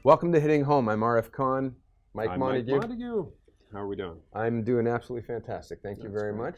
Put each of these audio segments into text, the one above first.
Welcome to Hitting Home. I'm Arif Khan. Mike I'm Montague. Mike Montague. How are we doing? I'm doing absolutely fantastic. Thank you That's very great.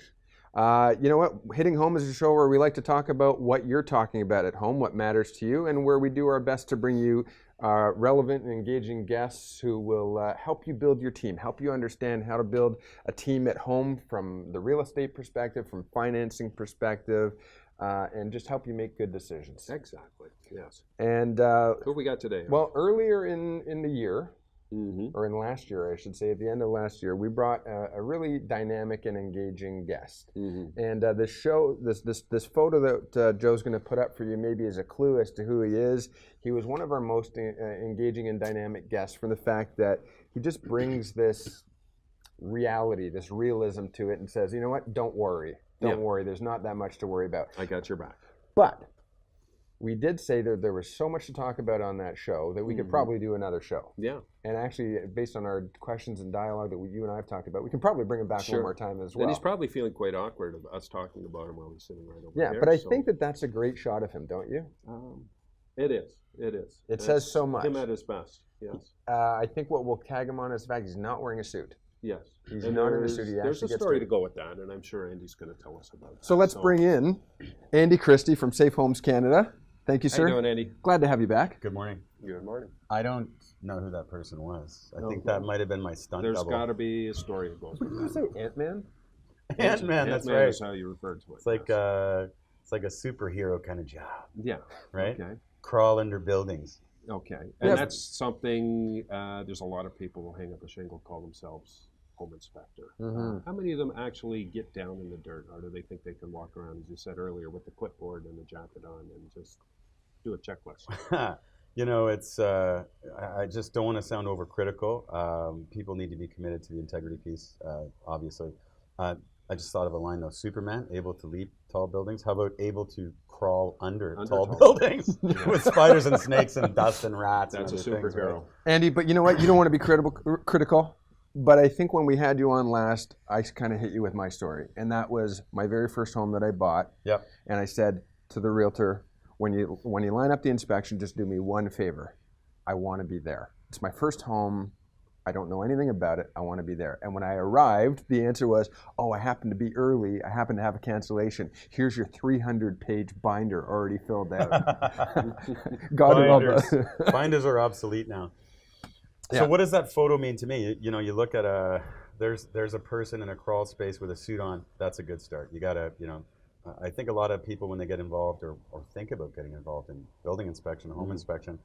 much. You know what? Hitting Home is a show where we like to talk about what you're talking about at home, what matters to you, and where we do our best to bring you relevant and engaging guests who will help you build your team, help you understand how to build a team at home from the real estate perspective, from financing perspective, and just help you make good decisions. Exactly. Yes. And Who we got today? well, earlier in the year, Mm-hmm. or in last year, I should say, at the end of last year, we brought a really dynamic and engaging guest. Mm-hmm. And this photo that Joe's going to put up for you maybe is a clue as to who he is. He was one of our most engaging and dynamic guests from the fact that he just brings this reality, this realism to it and says, you know what, don't worry. Don't worry, there's not that much to worry about. I got your back. But we did say that there was so much to talk about on that show that we could probably do another show. Yeah. And actually, based on our questions and dialogue that you and I have talked about, we can probably bring him back one more time as well. And he's probably feeling quite awkward of us talking about him while he's sitting right over yeah, here. but I think that that's a great shot of him, don't you? It is. It is. It says so much. Him at his best. Yes. I think what will tag him on is the fact he's not wearing a suit. Yes. He's and not in a suit. He there's a actually story gets to go with that, and I'm sure Andy's going to tell us about that. So let's bring in Andy Christie from Safe Homes Canada. Thank you, sir. How you doing, Andy? Glad to have you back. Good morning. Good morning. I don't know who that person was. I think that might have been my stunt There's double. got to be a story that goes with Did you that. say Ant-Man? Ant-Man, that's Ant-Man right. is how you referred to it. It's like yes. it's like a superhero kind of job, Yeah. right? Okay. Crawl under buildings. Okay. And Yeah. that's something, there's a lot of people who hang up a shingle, call themselves home inspector. Mhm. How many of them actually get down in the dirt, or do they think they can walk around, as you said earlier, with the clipboard and the jacket on and just do a checklist? You know, it's I just don't want to sound overcritical. People need to be committed to the integrity piece, obviously. I just thought of a line though. Superman, able to leap tall buildings. How about able to crawl under tall buildings with spiders and snakes and dust and rats? That's a and other things, superhero. right? Andy, but you know what? You don't want to be critical. But I think when we had you on last, I kind of hit you with my story. And that was my very first home that I bought. Yep. And I said to the realtor, when you line up the inspection, just do me one favor. I want to be there. It's my first home. I don't know anything about it. I want to be there. And when I arrived, the answer was, oh, I happen to be early. I happen to have a cancellation. Here's your 300-page binder already filled out. God love us. Binders are obsolete now. So what does that photo mean to me? You know, you look at there's a person in a crawl space with a suit on. That's a good start. You gotta, you know, I think a lot of people when they get involved or think about getting involved in building inspection, home inspection,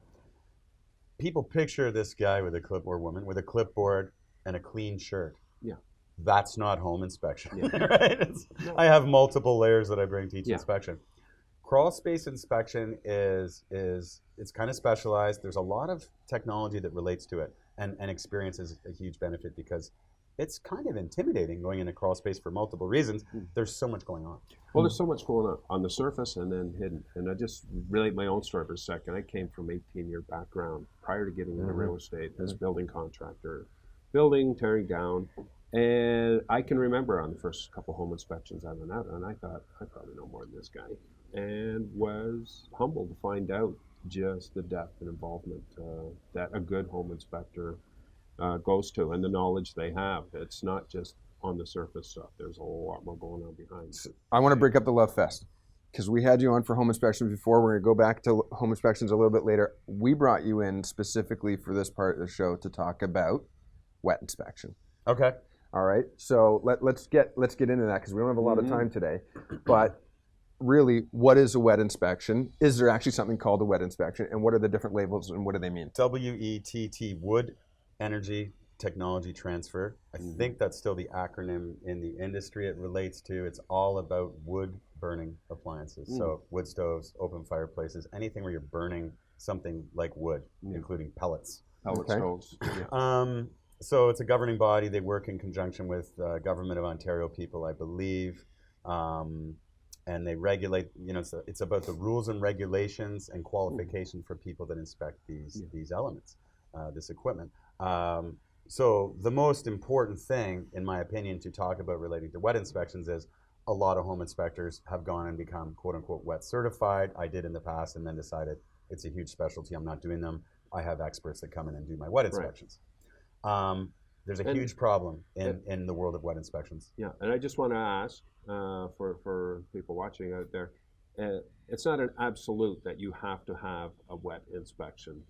people picture this guy with a clipboard, woman with a clipboard and a clean shirt. Yeah. That's not home inspection, right? I have multiple layers that I bring to each inspection. Crawl space inspection is it's kind of specialized. There's a lot of technology that relates to it, and experience is a huge benefit because it's kind of intimidating going in a crawl space for multiple reasons. There's so much going on. Well, there's so much going on the surface and then hidden. And I just relate my own story for a second. I came from 18-year background prior to getting into real estate as building contractor, building, tearing down. And I can remember on the first couple home inspections I went out, and I thought, I probably know more than this guy, and was humbled to find out just the depth and involvement that a good home inspector goes to, and the knowledge they have. It's not just on the surface stuff. There's a lot more going on behind. I want to break up the love fest because we had you on for home inspections before. We're going to go back to home inspections a little bit later. We brought you in specifically for this part of the show to talk about wet inspection. Okay. All right. So let's get into that because we don't have a lot of time today. But really, what is a wet inspection? Is there actually something called a wet inspection? And what are the different labels and what do they mean? WETT, Wood Energy Technology Transfer. I think that's still the acronym in the industry it relates to. It's all about wood burning appliances. So wood stoves, open fireplaces, anything where you're burning something like wood, including pellets. Pellet stoves. So it's a governing body. They work in conjunction with Government of Ontario people, I believe. And they regulate, you know, it's about the rules and regulations and qualification for people that inspect these elements, this equipment. So the most important thing, in my opinion, to talk about relating to wet inspections is a lot of home inspectors have gone and become quote unquote wet certified. I did in the past and then decided it's a huge specialty. I'm not doing them. I have experts that come in and do my wet inspections. There's a huge problem in the world of wet inspections. Yeah, and I just want to ask for people watching out there, it's not an absolute that you have to have a wet inspection.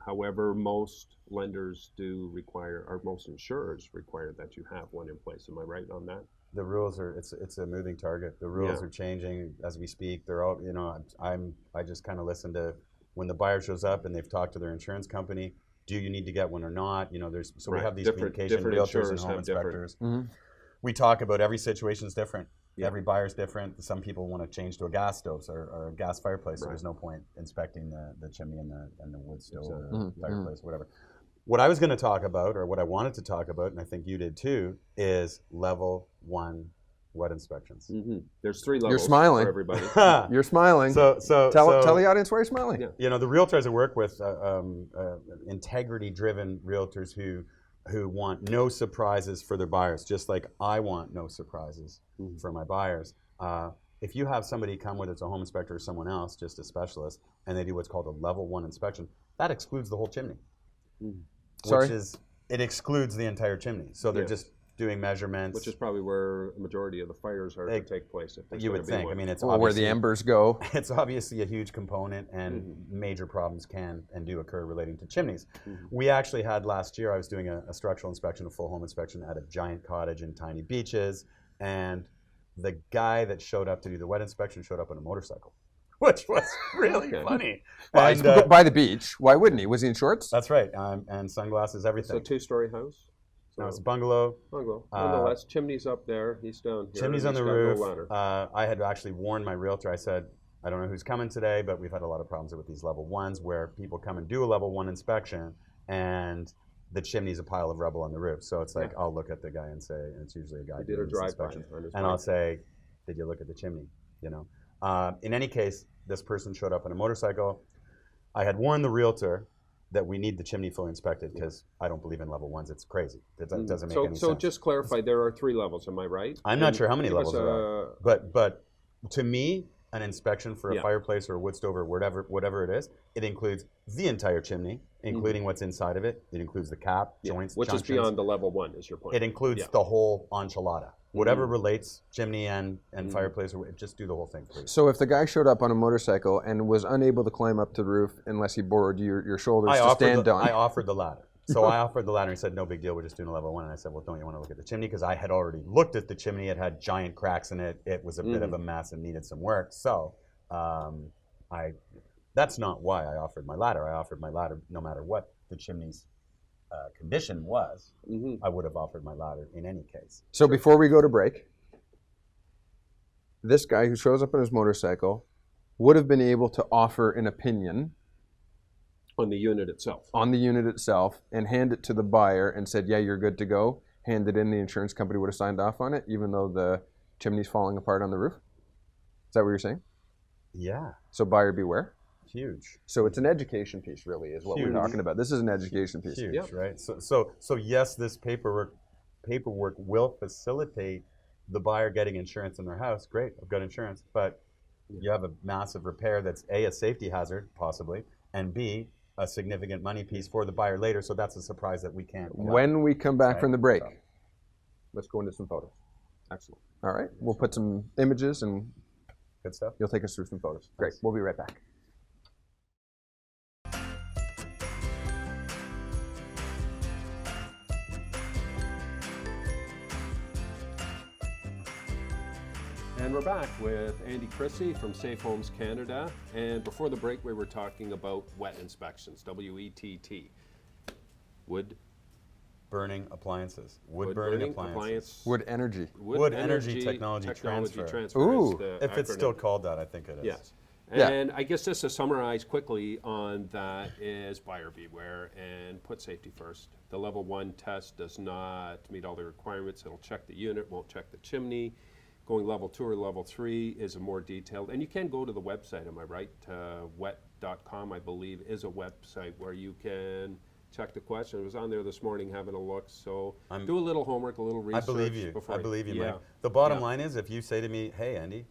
However, most lenders do require, or most insurers require that you have one in place. Am I right on that? The rules are, it's a moving target. The rules are changing as we speak. They're all, I just kind of listen to when the buyer shows up and they've talked to their insurance company. Do you need to get one or not? We have these communication realtors and home inspectors. We talk about every situation is different. Yeah. Every buyer's different. Some people want to change to a gas stove or a gas fireplace, so there's no point inspecting the chimney and the wood stove or fireplace, whatever. What I was going to talk about, or what I wanted to talk about, and I think you did too, is level 1 wet inspections. There's 3 levels. You're smiling. For everybody. You're smiling. So tell the audience why you're smiling. Yeah. The realtors I work with, integrity-driven realtors who want no surprises for their buyers, just like I want no surprises for my buyers. If you have somebody come, whether it's a home inspector or someone else, just a specialist, and they do what's called a level 1 inspection, that excludes the whole chimney. It excludes the entire chimney. So they're just doing measurements. Which is probably where a majority of the fires are to take place. If you would think. I mean, it's where the embers go. It's obviously a huge component, and major problems can and do occur relating to chimneys. We actually had last year, I was doing a structural inspection, a full home inspection at a giant cottage in Tiny Beaches, and the guy that showed up to do the wet inspection showed up on a motorcycle, which was really funny. And, by the beach. Why wouldn't he? Was he in shorts? That's right, and sunglasses, everything. So 2-story house? No, it's a bungalow. Nonetheless, chimney's up there. He's down here. Chimney's on the roof. I had actually warned my realtor. I said, I don't know who's coming today, but we've had a lot of problems with these level 1s where people come and do a level 1 inspection and the chimney's a pile of rubble on the roof. So it's like, I'll look at the guy and say, and it's usually a guy who did a drive-by, and I'll say, did you look at the chimney? In any case, this person showed up on a motorcycle. I had warned the realtor that we need the chimney fully inspected because I don't believe in level 1s. It's crazy. It doesn't make any sense. So just clarify, there are 3 levels, am I right? I'm not sure how many levels there are. But to me, an inspection for a fireplace or a wood stove or whatever it is, it includes the entire chimney, including what's inside of it. It includes the cap, joints, which junctions. is beyond the level 1, is your point. It includes the whole enchilada. Whatever relates, chimney and fireplace, just do the whole thing, please. So if the guy showed up on a motorcycle and was unable to climb up to the roof unless he borrowed your shoulders to stand on. I offered the ladder. So I offered the ladder and he said, no big deal, we're just doing a level 1. And I said, well, don't you want to look at the chimney? Because I had already looked at the chimney. It had giant cracks in it. It was a bit of a mess and needed some work. So that's not why I offered my ladder. I offered my ladder no matter what the chimney's condition was. I would have offered my ladder in any case. So before we go to break, this guy who shows up on his motorcycle would have been able to offer an opinion on the unit itself. On the unit itself, and hand it to the buyer and said, yeah, you're good to go. Hand it in, the insurance company would have signed off on it, even though the chimney's falling apart on the roof? Is that what you're saying? Yeah. So buyer beware? Huge. So it's an education piece, really, is what we're talking about. This is an education piece. Huge, right? So yes, this paperwork will facilitate the buyer getting insurance in their house. Great, I've got insurance, but you have a massive repair that's A, a safety hazard, possibly, and B, a significant money piece for the buyer later, so that's a surprise that we can't. When we come back from the break, let's go into some photos. Excellent. All right, we'll put some images and good stuff. You'll take us through some photos. Great, we'll be right back. And we're back with Andy Christie from Safe Homes Canada. And before the break, we were talking about wet inspections, W-E-T-T. Wood burning appliances. Wood burning appliances. Wood energy. Wood energy technology transfer. Ooh. If it's still called that, I think it is. Yes. And I guess just to summarize quickly on that is buyer beware and put safety first. The level 1 test does not meet all the requirements. It'll check the unit, won't check the chimney. Going level 2 or level 3 is a more detailed, and you can go to the website, am I right? Wet.com, I believe, is a website where you can check the question. I was on there this morning having a look, so do a little homework, a little research. I believe you, Mike. The bottom line is, if you say to me, hey, Andy,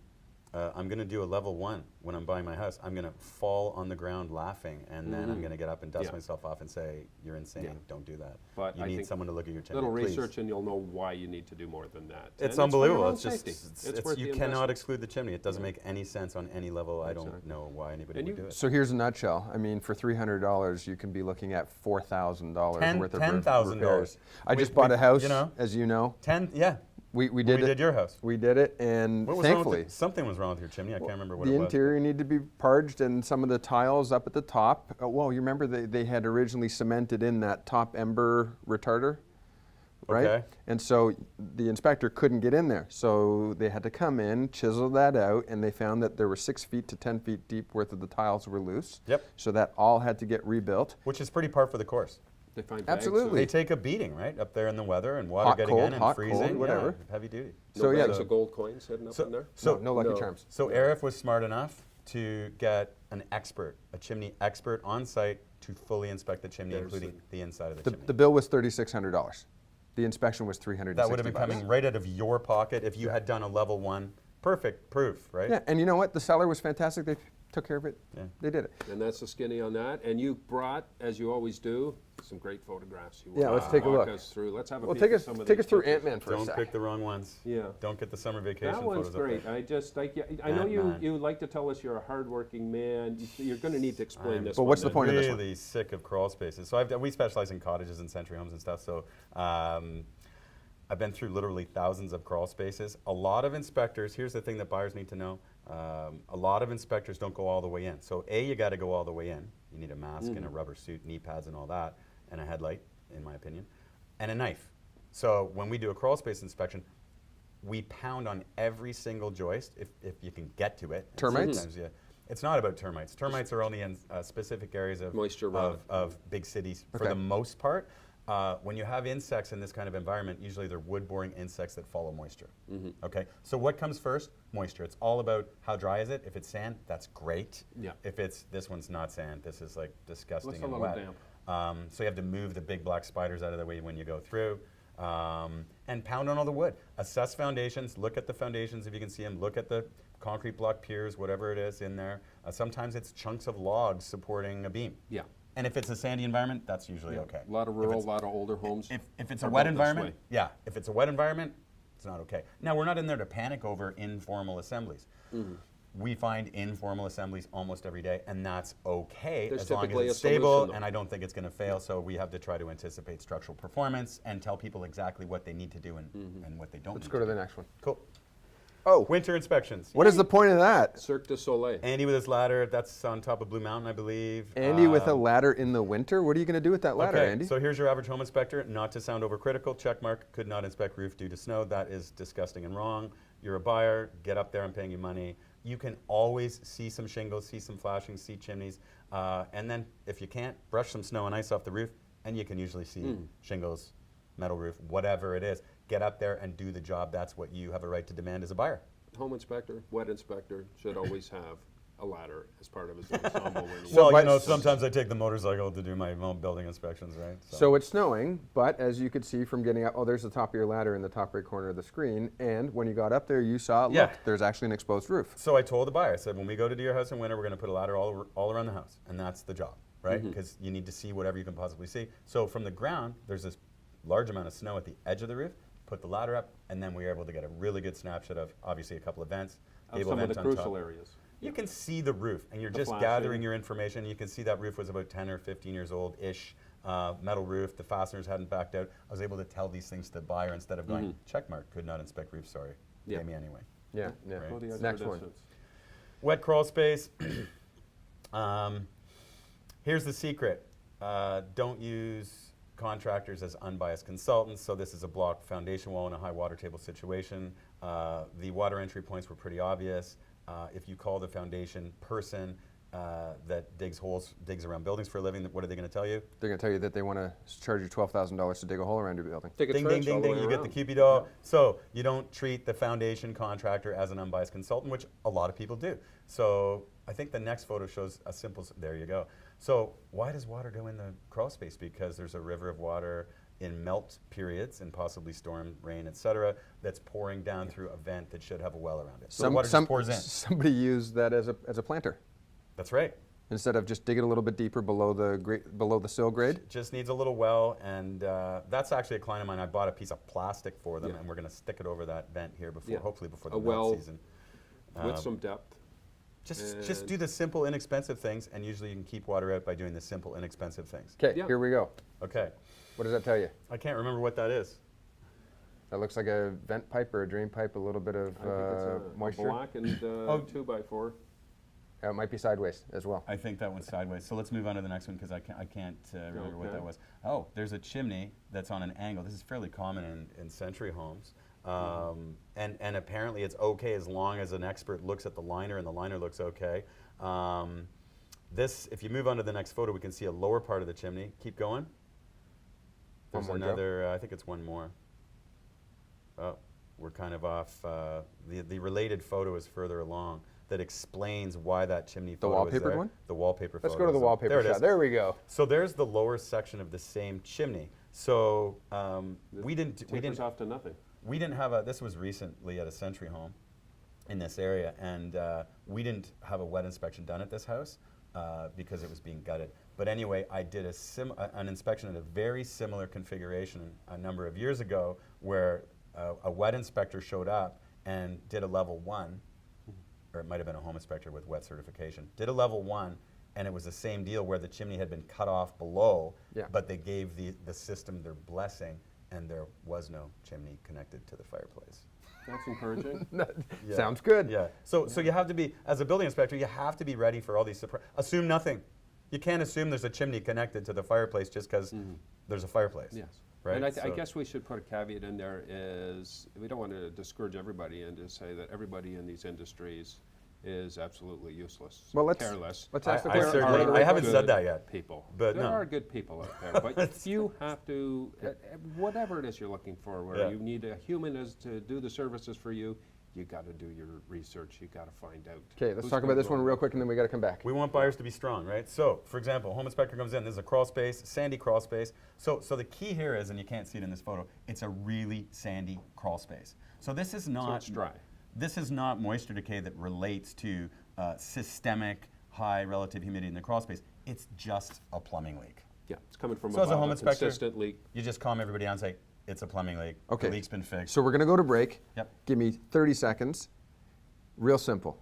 I'm going to do a level 1 when I'm buying my house. I'm going to fall on the ground laughing, and then I'm going to get up and dust myself off and say, you're insane, don't do that. But you I need think someone to look at your chimney, little please. research and you'll know why you need to do more than that. It's And unbelievable. It's for your own It's safety. just, worth you the cannot investment. exclude the chimney. It doesn't make any sense on any level. I don't know why anybody And would you- do it. So here's a nutshell. I mean, for $300, you can be looking at $4,000 worth of $10,000. repairs. I We- just bought we- a house, you know, as you know. 10, yeah. We We did it. did your house. We did it, and What was wrong thankfully, with something was wrong with your chimney. I can't remember what the it was. interior needed to be purged, and some of the tiles up at the top. Well, you remember they had originally cemented in that top ember retarder, right? Okay. And so the inspector couldn't get in there, so they had to come in, chisel that out, and they found that there were 6 feet to 10 feet deep worth of the tiles were loose. Yep. So that all had to get rebuilt. Which is pretty par for the course. They find bags Absolutely. They take a beating, right? Up there in the weather and water Hot, getting cold, in and hot, freezing. cold, whatever. Yeah, heavy duty. No So, yeah, bags so- of gold coins hidden up So, in there. so, no Lucky No. Charms. so Arif was smart enough to get an expert, a chimney expert on site to fully inspect the chimney, There's including the inside of the chimney. The bill was $3,600. The inspection was $360. That would have been coming right out of your pocket if you had done a level 1. Perfect proof, right? Yeah, and you know what? The seller was fantastic. They took care of it. Yeah. They did it. And that's the skinny on that. And you brought, as you always do, some great photographs. You Yeah, wanna let's take a walk look. us through. Let's have a Well, peek take at us some of take these us through pictures. Ant-Man for a Don't sec. pick the wrong ones. Yeah. Don't get the summer vacation That one's photos up great. there. I just like. I know Ant-Man. you like to tell us you're a hardworking man. You're going to need to explain this. But one what's the then. point of this one? Really sick of crawl spaces. So we specialize in cottages and century homes and stuff. So I've been through literally thousands of crawl spaces. A lot of inspectors, here's the thing that buyers need to know. A lot of inspectors don't go all the way in. So you got to go all the way in. You need a mask and a rubber suit, knee pads and all that, and a headlight, in my opinion, and a knife. So when we do a crawl space inspection, we pound on every single joist if you can get to it. And Termites? sometimes, yeah. It's not about termites. Termites are only in specific areas of Moisture of, rot. of big cities for Okay. the most part. When you have insects in this kind of environment, usually they're wood-boring insects that follow moisture. Okay, so what comes first? Moisture. It's all about how dry is it. If it's sand, that's great. Yeah. If it's this one's not sand, this is like disgusting Looks a and little wet. damp. So you have to move the big black spiders out of the way when you go through. And pound on all the wood. Assess foundations. Look at the foundations if you can see them. Look at the concrete block piers, whatever it is in there. Sometimes it's chunks of logs supporting a beam. Yeah. And if it's a sandy environment, that's usually okay. A lot of rural, a lot of older homes. If it's a are wet built this environment, way. yeah. If it's a wet environment, it's not okay. Now we're not in there to panic over informal assemblies. We find informal assemblies almost every day, and that's okay There's as long typically as it's a solution, stable. though. And I don't think it's going to fail. So we have to try to anticipate structural performance and tell people exactly what they need to do and what they don't. Let's need go to do. the next one. Cool. Oh, Winter inspections. what is the point of that? Cirque du Soleil. Andy with his ladder. That's on top of Blue Mountain, I believe. Andy with a ladder in the winter? What are you going to do with that ladder, Okay, Andy? so here's your average home inspector. Not to sound overcritical, check mark, could not inspect roof due to snow. That is disgusting and wrong. You're a buyer, get up there, I'm paying you money. You can always see some shingles, see some flashing, see chimneys. And then if you can't, brush some snow and ice off the roof, and you can usually see shingles, metal roof, whatever it is. Get up there and do the job. That's what you have a right to demand as a buyer. Home inspector, wet inspector should always have a ladder as part of his ensemble. when he Well, but- you know, sometimes I take the motorcycle to do my own building inspections, right? So it's snowing, but as you could see from getting up, oh, there's the top of your ladder in the top right corner of the screen. And when you got up there, you saw, look, Yeah. there's actually an exposed roof. So I told the buyer, I said, when we go to do your house in winter, we're going to put a ladder all around the house. And that's the job, right? Because you need to see whatever you can possibly see. So from the ground, there's this large amount of snow at the edge of the roof, put the ladder up, and then we were able to get a really good snapshot of, obviously, a couple of vents. of gable some of vent the on top. crucial areas. You can see the roof, and you're The just flashing. gathering your information. You can see that roof was about 10 or 15 years old-ish, metal roof. The fasteners hadn't backed out. I was able to tell these things to the buyer instead of going, check mark, could not inspect roof, sorry. Yeah. Pay me anyway. Yeah, yeah. Right. Go the other Next one. distance. Wet crawl space. Here's the secret. Don't use contractors as unbiased consultants. So this is a block foundation wall in a high water table situation. The water entry points were pretty obvious. If you call the foundation person that digs around buildings for a living, what are they going to tell you? They're going to tell you that they want to charge you $12,000 to dig a hole around your building. Take a Ding, ding, trench all ding, the ding. way You get around. the Cupido. So you don't treat the foundation contractor as an unbiased consultant, which a lot of people do. So I think the next photo shows a simple, there you go. So why does water go in the crawl space? Because there's a river of water in melt periods and possibly storm, rain, etc., that's pouring down through a vent that should have a well around it. So the water just pours in. Somebody used that as a planter. That's right. Instead of just digging a little bit deeper below the sill grade. Just needs a little well, and that's actually a client of mine. I bought a piece of plastic for them, and we're going to stick it over that vent here before, hopefully before the melt season. With some depth. Just do the simple, inexpensive things, and usually you can keep water out by doing the simple, inexpensive things. Okay, here we go. Okay. What does that tell you? I can't remember what that is. That looks like a vent pipe or a drain pipe, a little bit of I think it's moisture. a black and 2x4. It might be sideways as well. I think that one's sideways. So let's move on to the next one because I can't remember what that was. Oh, there's a chimney that's on an angle. This is fairly common in century homes. And apparently it's okay as long as an expert looks at the liner and the liner looks okay. This, if you move on to the next photo, we can see a lower part of the chimney. Keep going. There's another, I think it's one more. Oh, we're kind of off. The related photo is further along that explains why that chimney photo is there. The wallpapered one? The wallpaper photo. Let's go to the wallpaper shot. There we go. So there's the lower section of the same chimney. So we didn't off to nothing. We didn't have a, this was recently at a century home in this area, and we didn't have a wet inspection done at this house because it was being gutted. But anyway, I did an inspection at a very similar configuration a number of years ago where a wet inspector showed up and did a level 1, or it might have been a home inspector with wet certification, did a level 1, and it was the same deal where the chimney had been cut off below, but they gave the system their blessing, and there was no chimney connected to the fireplace. That's encouraging. Sounds good. Yeah. So you have to be, as a building inspector, you have to be ready for all these surprises. Assume nothing. You can't assume there's a chimney connected to the fireplace just because there's a fireplace. Yes. Right? And I guess we should put a caveat in there is we don't want to discourage everybody and to say that everybody in these industries is absolutely useless, careless. Let's ask the I question. I haven't said that yet. People. But there are good people out there. But you have to, whatever it is you're looking for, where you need a human to do the services for you, you got to do your research. You got to find out. Okay, let's talk about this one real quick, and then we got to come back. We want buyers to be strong, right? So, for example, home inspector comes in. This is a crawl space, sandy crawl space. So the key here is, and you can't see it in this photo, it's a really sandy crawl space. So this is not. So it's dry. This is not moisture decay that relates to systemic high relative humidity in the crawl space. It's just a plumbing leak. Yeah, it's coming from so as a home inspector, consistent leak. You just calm everybody down and say, it's a plumbing leak. Okay. The leak's been fixed. So we're going to go to break. Yep. Give me 30 seconds. Real simple.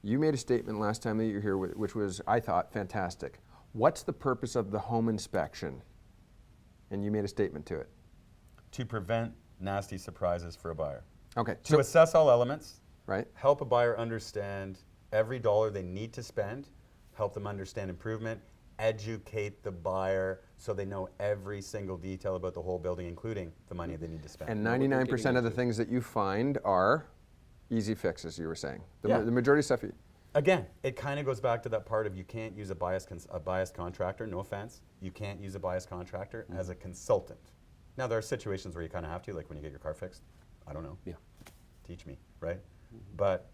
You made a statement last time that you were here, which was, I thought, fantastic. What's the purpose of the home inspection? And you made a statement to it. To prevent nasty surprises for a buyer. Okay. To assess all elements. Right. Help a buyer understand every dollar they need to spend. Help them understand improvement. Educate the buyer so they know every single detail about the whole building, including the money they need to spend. And 99% of the things that you find are easy fixes, you were saying. The majority of stuff. Again, it kind of goes back to that part of you can't use a biased contractor, no offense. You can't use a biased contractor as a consultant. Now, there are situations where you kind of have to, like when you get your car fixed. I don't know. Yeah. Teach me, right? But,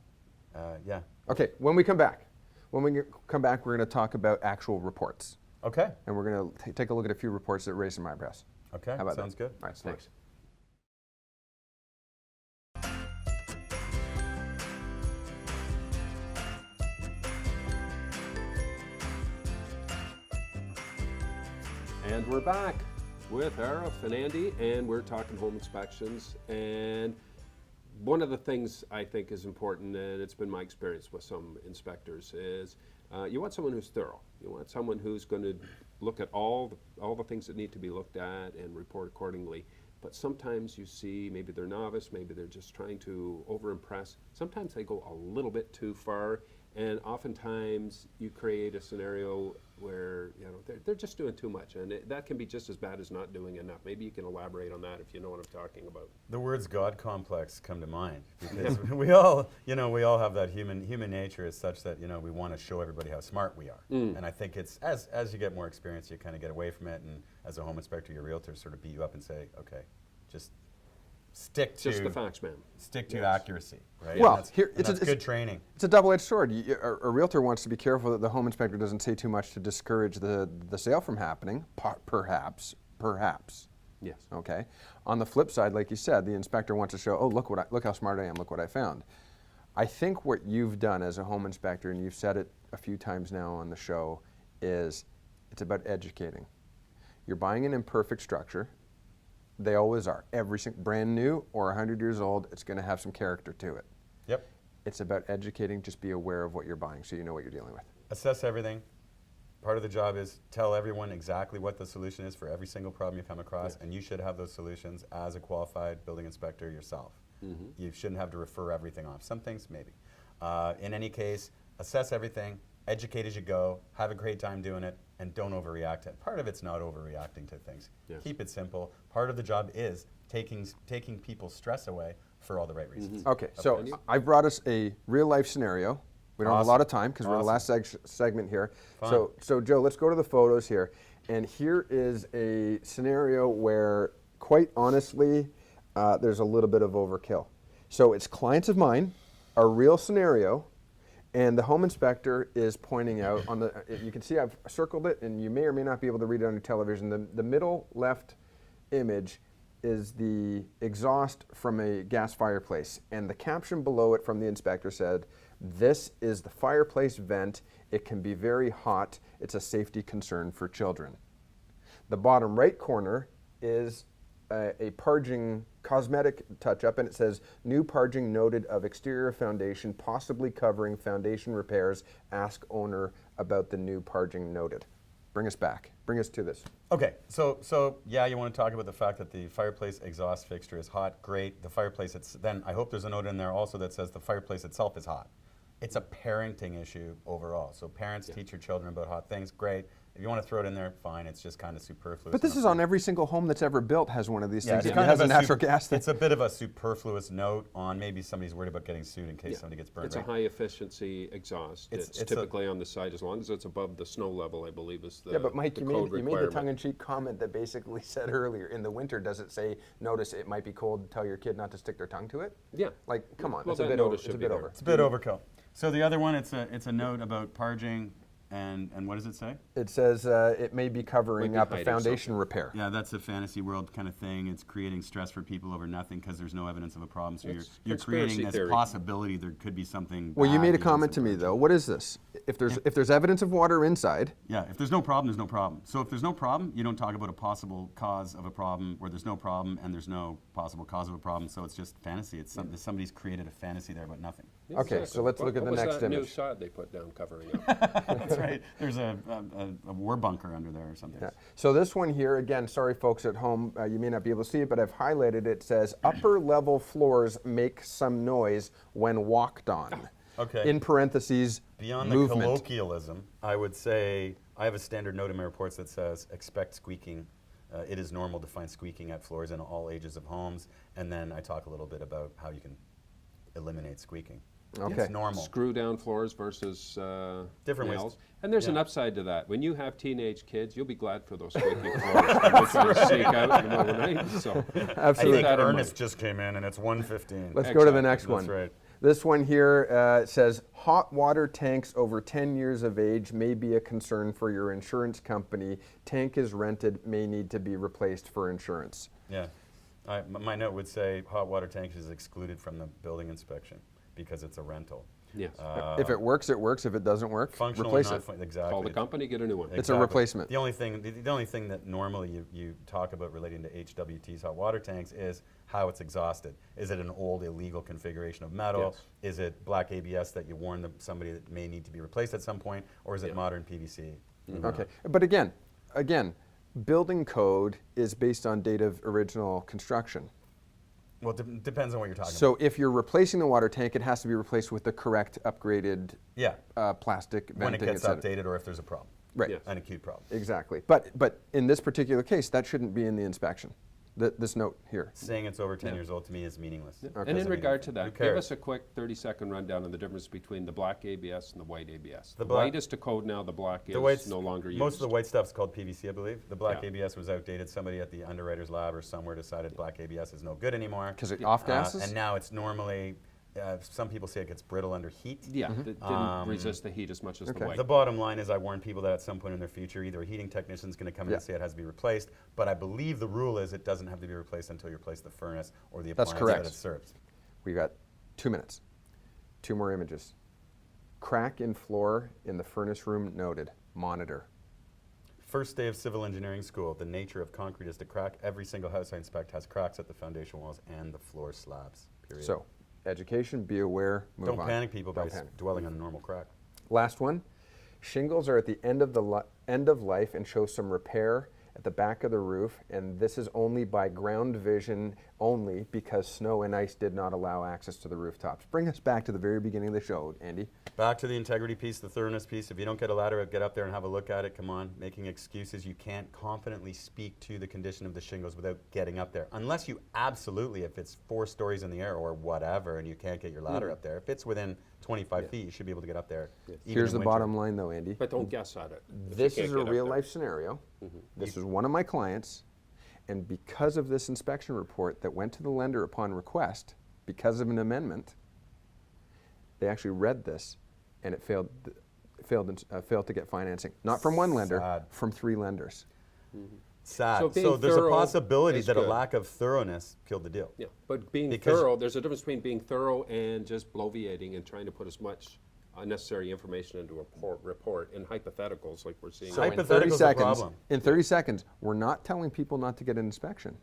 yeah. Okay, when we come back, we're going to talk about actual reports. Okay. And we're going to take a look at a few reports that raise some eyebrows. Okay, how about sounds good. All right, thanks. And we're back with Arif and Andy, and we're talking home inspections. And one of the things I think is important, and it's been my experience with some inspectors, is you want someone who's thorough. You want someone who's going to look at all the things that need to be looked at and report accordingly. But sometimes you see maybe they're novice, maybe they're just trying to over-impress. Sometimes they go a little bit too far, and oftentimes you create a scenario where they're just doing too much, and that can be just as bad as not doing enough. Maybe you can elaborate on that if you know what I'm talking about. The words God complex come to mind because we all have that human nature is such that we want to show everybody how smart we are. And I think it's as you get more experience, you kind of get away from it, and as a home inspector, your realtor sort of beat you up and say, okay, just stick to just the facts, man. Stick to accuracy, right? Well, it's good training. It's a double-edged sword. A realtor wants to be careful that the home inspector doesn't say too much to discourage the sale from happening. Perhaps. Yes. Okay. On the flip side, like you said, the inspector wants to show, oh, look how smart I am, look what I found. I think what you've done as a home inspector, and you've said it a few times now on the show, is it's about educating. You're buying an imperfect structure. They always are. Every brand new or 100 years old, it's going to have some character to it. Yep. It's about educating. Just be aware of what you're buying so you know what you're dealing with. Assess everything. Part of the job is tell everyone exactly what the solution is for every single problem you come across, and you should have those solutions as a qualified building inspector yourself. You shouldn't have to refer everything off. Some things, maybe. In any case, assess everything, educate as you go, have a great time doing it, and don't overreact to it. Part of it's not overreacting to things. Yes. Keep it simple. Part of the job is taking people's stress away for all the right reasons. Okay, so I've brought us a real life scenario. We don't have a lot of time because we're in the last segment here. Fine. So Joe, let's go to the photos here. And here is a scenario where, quite honestly, there's a little bit of overkill. So it's clients of mine, a real scenario, and the home inspector is pointing out on the, you can see I've circled it, and you may or may not be able to read it on your television. The middle left image is the exhaust from a gas fireplace, and the caption below it from the inspector said, "This is the fireplace vent. It can be very hot. It's a safety concern for children." The bottom right corner is a parging cosmetic touch-up, and it says, "New parging noted of exterior foundation, possibly covering foundation repairs. Ask owner about the new parging noted." Bring us back. Bring us to this. Okay, so yeah, you want to talk about the fact that the fireplace exhaust fixture is hot. Great. The fireplace, then I hope there's a note in there also that says the fireplace itself is hot. It's a parenting issue overall. So parents teach your children about hot things. Great. If you want to throw it in there, fine. It's just kind of superfluous. But this is on every single home that's ever built has one of these things. it's It kind has of a natural gas thing. It's a bit of a superfluous note on maybe somebody's worried about getting sued in case somebody gets burned. It's a high efficiency exhaust. It's typically on the side as long as it's above the snow level, I believe is the But Mike, the you code made the requirement. tongue-in-cheek comment that basically said earlier, in the winter, does it say, notice it might be cold, tell your kid not to stick their tongue to it? Yeah. Like, come on, Well, it's a that bit over. notice It's a should bit be over. there. It's a bit overkill. So the other one, it's a note about parging, and what does it say? It says it may be covering Might be up a hiding foundation something. repair. Yeah, that's a fantasy world kind of thing. It's creating stress for people over nothing because there's no evidence of a problem. So It's you're creating conspiracy this theory. possibility there could be something. Well, you bad made a against comment the to me person. though. What is this? If there's evidence of water inside, Yeah, if there's no problem, there's no problem. So if there's no problem, you don't talk about a possible cause of a problem where there's no problem and there's no possible cause of a problem. So it's just fantasy. It's somebody's created a fantasy there about nothing. Okay, so let's look at the What was next that new image. sod they put down covering up? That's right. There's a war bunker under there or something. Yeah. So this one here, again, sorry folks at home, you may not be able to see it, but I've highlighted it. It says upper level floors make some noise when walked on. Okay. In parentheses, Beyond movement. the colloquialism, I would say I have a standard note in my reports that says expect squeaking. It is normal to find squeaking at floors in all ages of homes, and then I talk a little bit about how you can eliminate squeaking. Okay. It's normal. Screw down floors versus Different ways. nails. And there's an Yeah. upside to that. When you have teenage kids, you'll be glad for those squeaky floors. They're trying to sneak out in the middle of the night. So I Absolutely. think that in Ernest mind. just came in and it's 1:15. Let's go to the Exactly. next one. That's right. This one here says hot water tanks over 10 years of age may be a concern for your insurance company. Tank is rented, may need to be replaced for insurance. Yeah. My note would say hot water tank is excluded from the building inspection because it's a rental. yes, If it works, it works. If it doesn't work, Functional, replace not it. exactly. call the company, get a new one. It's a Exactly. replacement. The only thing that normally you talk about relating to HWTs, hot water tanks, is how it's exhausted. Is it an old illegal configuration of metal? Yes. Is it black ABS that you warn somebody that may need to be replaced at some point, or is it Yeah. modern PVC? Okay, but again, building code is based on date of original construction. Well, it depends on what you're talking So about. if you're replacing the water tank, it has to be replaced with the correct upgraded Yeah, plastic when it venting, gets et cetera. updated or if there's a problem, Right, Yes. an acute problem. exactly. But in this particular case, that shouldn't be in the inspection. This note here. Saying it's over 10 years old to me is meaningless. Okay. And Doesn't in mean regard anything. to Who that, give cares? us a quick 30-second rundown on the difference between the black ABS and the white ABS. The The black- white is to code now, the black is The white's no longer used. Most of the white stuff's called PVC, I believe. The black Yeah. ABS was outdated. Somebody at the underwriter's lab or somewhere decided black ABS is no good anymore. Because it off And gases? now it's normally some people say it gets brittle under heat. Yeah, it didn't resist the heat as much as the white. The bottom line is I warn people that at some point in their future, either a heating technician is going to come in and say it has to be replaced, but I believe the rule is it doesn't have to be replaced until you replace the furnace or the appliance that it serves. We got 2 minutes. 2 more images. Crack in floor in the furnace room noted. Monitor. First day of civil engineering school, the nature of concrete is to crack. Every single house I inspect has cracks at the foundation walls and the floor slabs, period. So, education, be aware, move on. Don't panic people by dwelling on a normal crack. Last one. Shingles are at the end of life and show some repair at the back of the roof, and this is only by ground vision only because snow and ice did not allow access to the rooftops. Bring us back to the very beginning of the show, Andy. Back to the integrity piece, the thoroughness piece. If you don't get a ladder, get up there and have a look at it. Come on, making excuses. You can't confidently speak to the condition of the shingles without getting up there. Unless you absolutely, if it's 4 stories in the air or whatever, and you can't get your ladder up there. If it's within 25 feet, you should be able to get up there. Here's the bottom line though, Andy. But don't guess at it. This is a real life scenario. This is one of my clients, and because of this inspection report that went to the lender upon request, because of an amendment, they actually read this, and it failed to get financing. Not from one lender, from 3 lenders. Sad. So there's a possibility that a lack of thoroughness killed the deal. Yeah, but being thorough, there's a difference between being thorough and just bloviating and trying to put as much unnecessary information into a report and hypotheticals like we're seeing. So in 30 seconds, we're not telling people not to get an inspection.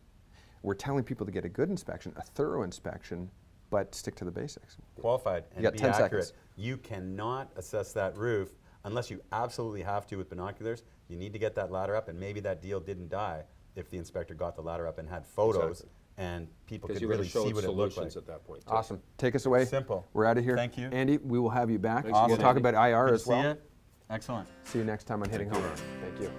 We're telling people to get a good inspection, a thorough inspection, but stick to the basics. Qualified and you got be 10 accurate. seconds. You cannot assess that roof unless you absolutely have to with binoculars. You need to get that ladder up, and maybe that deal didn't die if the inspector got the ladder up and had photos and people could really see what it looked like. At that point. Awesome. Take us away. Simple. We're out of here. Thank you. Andy, we will have you back. Awesome. We'll talk about IR as well. Excellent. See you next time on Hitting Home. Thank you.